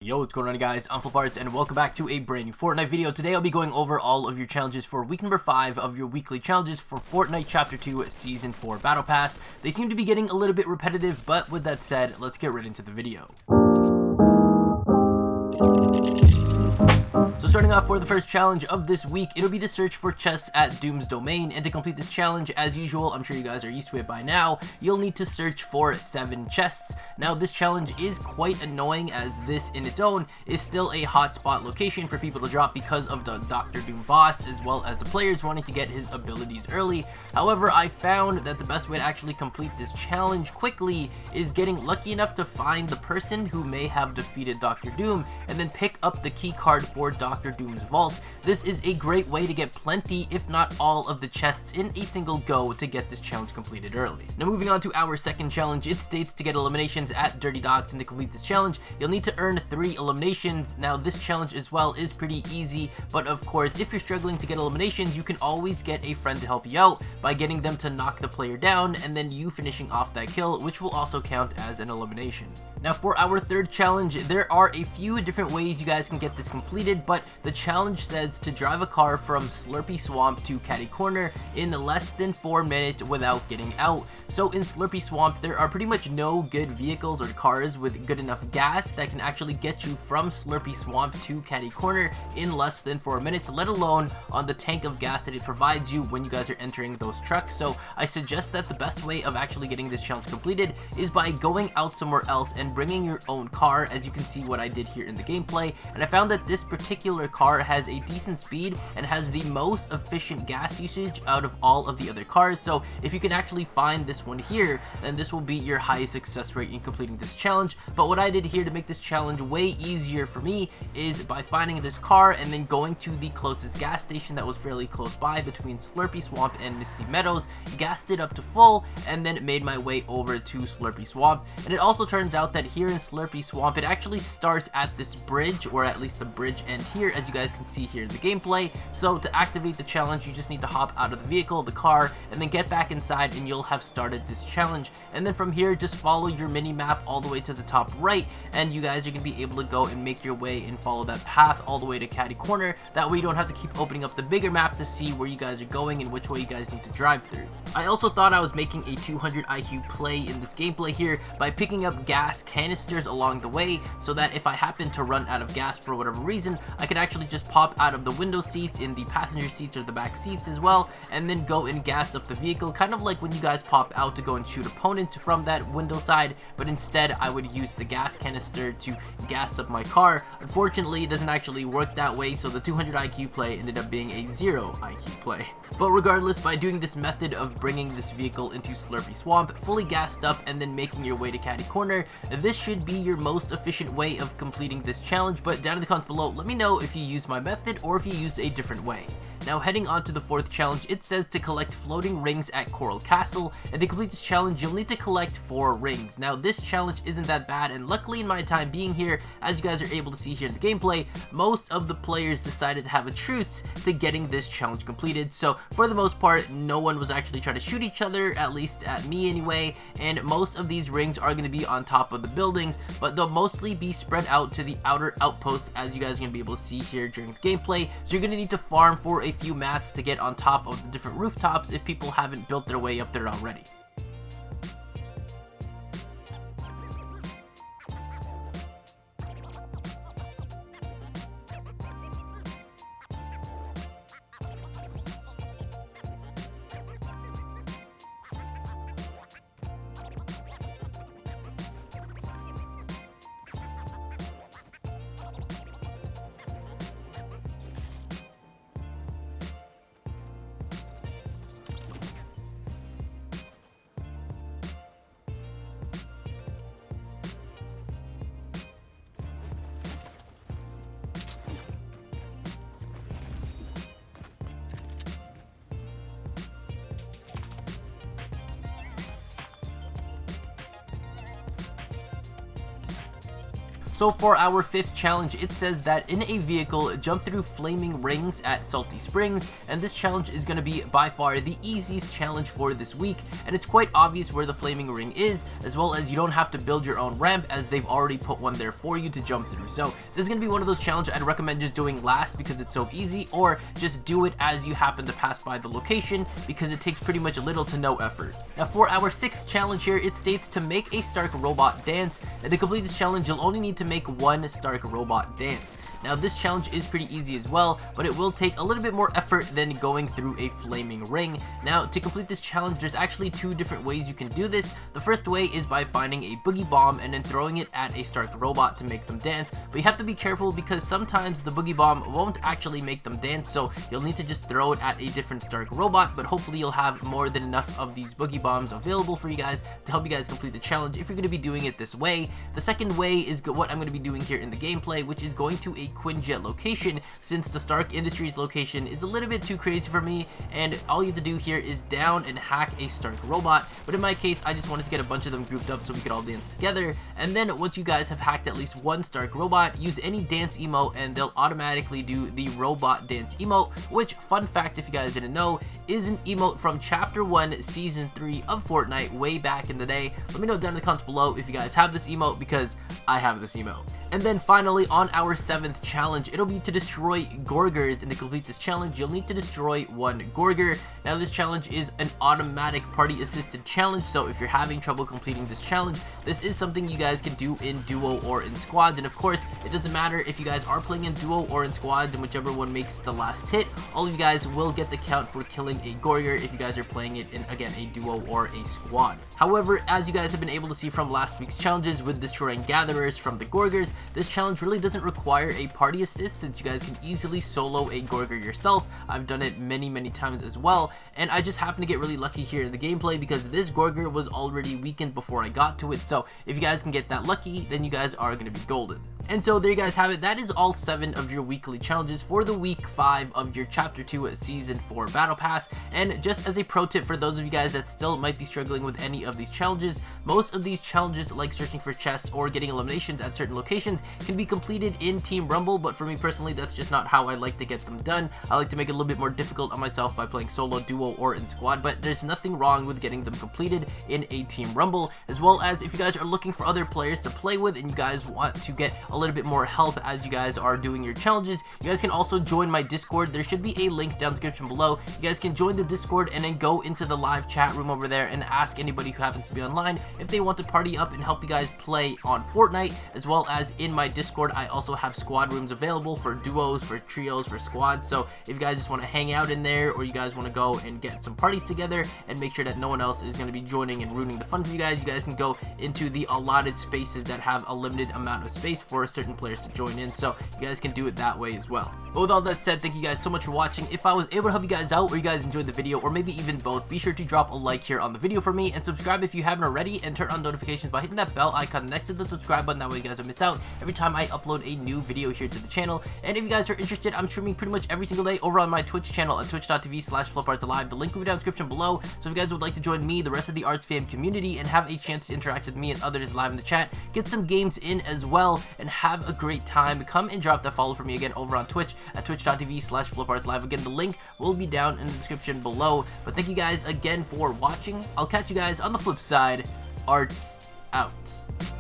Yo, what's going on, guys? I'm FlipArtz and welcome back to a brand new Fortnite video. Today I'll be going over all of your challenges for week number 5 of your weekly challenges for Fortnite Chapter 2 Season 4 Battle Pass. They seem to be getting a little bit repetitive, but with that said, let's get right into the video. So starting off for the first challenge of this week, it'll be to search for chests at Doom's Domain, and to complete this challenge, as usual, I'm sure you guys are used to it by now, you'll need to search for 7 chests. Now this challenge is quite annoying, as this in its own is still a hotspot location for people to drop because of the Dr. Doom boss, as well as the players wanting to get his abilities early. However, I found that the best way to actually complete this challenge quickly is getting lucky enough to find the person who may have defeated Dr. Doom, and then pick up the key card for Dr. Doom's vault. This is a great way to get plenty, if not all, of the chests in a single go to get this challenge completed early. Now moving on to our second challenge, it states to get eliminations at Dirty Docks, and to complete this challenge, you'll need to earn 3 eliminations. Now this challenge as well is pretty easy, but of course, if you're struggling to get eliminations, you can always get a friend to help you out by getting them to knock the player down, and then you finishing off that kill, which will also count as an elimination. Now for our third challenge, there are a few different ways you guys can get this completed, but the challenge says to drive a car from Slurpy Swamp to Catty Corner in less than 4 minutes without getting out. So in Slurpy Swamp, there are pretty much no good vehicles or cars with good enough gas that can actually get you from Slurpy Swamp to Catty Corner in less than 4 minutes, let alone on the tank of gas that it provides you when you guys are entering those trucks. So I suggest that the best way of actually getting this challenge completed is by going out somewhere else and bringing your own car, as you can see what I did here in the gameplay. And I found that this particular car has a decent speed and has the most efficient gas usage out of all of the other cars. So if you can actually find this one here, then this will be your highest success rate in completing this challenge. But what I did here to make this challenge way easier for me is by finding this car and then going to the closest gas station that was fairly close by between Slurpy Swamp and Misty Meadows, gassed it up to full, and then made my way over to Slurpy Swamp. And it also turns out that here in Slurpy Swamp, it actually starts at this bridge, or at least the bridge end here, as you guys can see here in the gameplay. So to activate the challenge, you just need to hop out of the vehicle, the car, and then get back inside, and you'll have started this challenge. And then from here, just follow your mini map all the way to the top right, and you guys are going to be able to go and make your way and follow that path all the way to Catty Corner. That way you don't have to keep opening up the bigger map to see where you guys are going and which way you guys need to drive through. I also thought I was making a 200 IQ play in this gameplay here by picking up gas canisters along the way, so that if I happen to run out of gas for whatever reason, I could actually just pop out of the window seats, in the passenger seats or the back seats as well, and then go and gas up the vehicle, kind of like when you guys pop out to go and shoot opponents from that window side, but instead I would use the gas canister to gas up my car. Unfortunately, it doesn't actually work that way, so the 200 IQ play ended up being a 0 IQ play. But regardless, by doing this method of bringing this vehicle into Slurpy Swamp, fully gassed up, and then making your way to Catty Corner, this should be your most efficient way of completing this challenge. But down in the comments below, let me know if you used my method or if you used a different way. Now heading on to the fourth challenge, it says to collect floating rings at Coral Castle, and to complete this challenge you'll need to collect 4 rings. Now this challenge isn't that bad, and luckily in my time being here, as you guys are able to see here in the gameplay, most of the players decided to have a truce to getting this challenge completed. So for the most part, no one was actually trying to shoot each other, at least at me anyway, and most of these rings are going to be on top of the buildings, but they'll mostly be spread out to the outer outposts, as you guys are going to be able to see here during the gameplay. So you're going to need to farm for a few mats to get on top of the different rooftops if people haven't built their way up there already. So for our 5th challenge, it says that in a vehicle, jump through flaming rings at Salty Springs, and this challenge is going to be by far the easiest challenge for this week, and it's quite obvious where the flaming ring is, as well as you don't have to build your own ramp as they've already put one there for you to jump through. So this is going to be one of those challenges I'd recommend just doing last because it's so easy, or just do it as you happen to pass by the location because it takes pretty much little to no effort. Now for our 6th challenge here, it states to make a Stark robot dance, and to complete this challenge you'll only need to make one Stark robot dance. Now this challenge is pretty easy as well, but it will take a little bit more effort than going through a flaming ring. Now to complete this challenge, there's actually 2 different ways you can do this. The first way is by finding a boogie bomb and then throwing it at a Stark robot to make them dance, but you have to be careful because sometimes the boogie bomb won't actually make them dance, so you'll need to just throw it at a different Stark robot, but hopefully you'll have more than enough of these boogie bombs available for you guys to help you guys complete the challenge if you're going to be doing it this way. The second way is what I'm going to be doing here in the gameplay, which is going to a Quinjet location, since the Stark Industries location is a little bit too crazy for me, and all you have to do here is down and hack a Stark robot. But in my case, I just wanted to get a bunch of them grouped up so we could all dance together, and then once you guys have hacked at least one Stark robot, use any dance emote and they'll automatically do the robot dance emote, which, fun fact if you guys didn't know, is an emote from Chapter 1 Season 3 of Fortnite way back in the day. Let me know down in the comments below if you guys have this emote because I have this emote. And then finally, on our 7th challenge, it'll be to destroy Gorgers, and to complete this challenge, you'll need to destroy one Gorger. Now this challenge is an automatic party assisted challenge, so if you're having trouble completing this challenge, this is something you guys can do in duo or in squads. And of course, it doesn't matter if you guys are playing in duo or in squads, and whichever one makes the last hit, all of you guys will get the count for killing a Gorger if you guys are playing it in, again, a duo or a squad. However, as you guys have been able to see from last week's challenges with destroying gatherers from the Gorgers, this challenge really doesn't require a party assist since you guys can easily solo a Gorger yourself. I've done it many times as well, and I just happened to get really lucky here in the gameplay because this Gorger was already weakened before I got to it. So if you guys can get that lucky, then you guys are going to be golden. And so there you guys have it. That is all 7 of your weekly challenges for the week 5 of your Chapter 2 Season 4 Battle Pass. And just as a pro tip for those of you guys that still might be struggling with any of these challenges, most of these challenges, like searching for chests or getting eliminations at certain locations, can be completed in Team Rumble, but for me personally, that's just not how I like to get them done. I like to make it a little bit more difficult on myself by playing solo, duo, or in squad, but there's nothing wrong with getting them completed in a Team Rumble, as well as if you guys are looking for other players to play with and you guys want to get a little bit more help as you guys are doing your challenges, you guys can also join my Discord. There should be a link down in the description below. You guys can join the Discord and then go into the live chat room over there and ask anybody who happens to be online if they want to party up and help you guys play on Fortnite, as well as in my Discord I also have squad rooms available for duos, for trios, for squads. So if you guys just want to hang out in there, or you guys want to go and get some parties together and make sure that no one else is going to be joining and ruining the fun for you guys can go into the allotted spaces that have a limited amount of space for certain players to join in, so you guys can do it that way as well. But with all that said, thank you guys so much for watching. If I was able to help you guys out, or you guys enjoyed the video, or maybe even both, be sure to drop a like here on the video for me, and subscribe if you haven't already, and turn on notifications by hitting that bell icon next to the subscribe button. That way you guys don't miss out every time I upload a new video here to the channel. And if you guys are interested, I'm streaming pretty much every single day over on my Twitch channel at twitch.tv/FlipArtzLive. The link will be down in the description below, so if you guys would like to join me, the rest of the Arts fam community, and have a chance to interact with me and others live in the chat, get some games in as well, and have a great time, come and drop that follow for me again over on Twitch at twitch.tv/FlipArtzLive. Again, the link will be down in the description below. But thank you guys again for watching. I'll catch you guys on the flip side. Arts out.